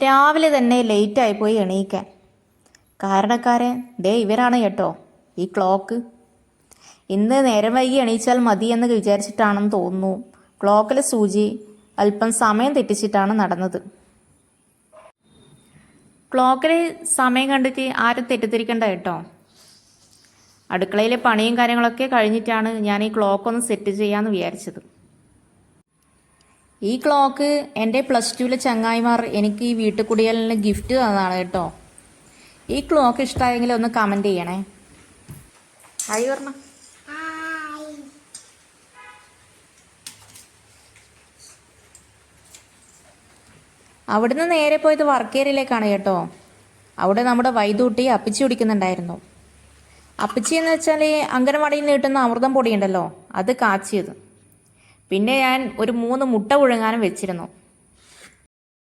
രാവിലെ തന്നെ ലേറ്റായി പോയി എണീക്കാൻ. കാരണക്കാരൻ ഇവരാണ് കേട്ടോ, ഈ ക്ലോക്ക്. ഇന്ന് നേരം വൈകി എണീച്ചാൽ മതിയെന്ന് വിചാരിച്ചിട്ടാണെന്ന് തോന്നുന്നു ക്ലോക്കിലെ സൂചി അല്പം സമയം തെറ്റിച്ചിട്ടാണ് നടന്നത്. ക്ലോക്കിൽ സമയം കണ്ടിട്ട് ആരും തെറ്റിദ്ധരിക്കണ്ട കേട്ടോ. അടുക്കളയിലെ പണിയും കാര്യങ്ങളൊക്കെ കഴിഞ്ഞിട്ടാണ് ഞാൻ ഈ ക്ലോക്ക് ഒന്ന് സെറ്റ് ചെയ്യാമെന്ന് വിചാരിച്ചത്. ഈ ക്ലോക്ക് എൻ്റെ +2 ചങ്ങായിമാർ എനിക്ക് ഈ വീട്ടുകുടിയലിന് ഗിഫ്റ്റ് തന്നതാണ് കേട്ടോ. ഈ ക്ലോക്ക് ഇഷ്ടമായെങ്കിൽ ഒന്ന് കമൻറ്റ് ചെയ്യണേ. ഹായ് പറഞ്ഞ. അവിടുന്ന് നേരെ പോയത് വർക്ക് ഏരിയയിലേക്കാണ് കേട്ടോ. അവിടെ നമ്മുടെ വൈദൂട്ടി അപ്പിച്ചി കുടിക്കുന്നുണ്ടായിരുന്നു. അപ്പിച്ചി എന്ന് വെച്ചാൽ അംഗനവാടിയിൽ നിന്ന് കിട്ടുന്ന അമൃതം പൊടിയുണ്ടല്ലോ, അത് കാച്ചിയത്. പിന്നെ ഞാൻ ഒരു 3 മുട്ട പുഴുങ്ങാനും വെച്ചിരുന്നു.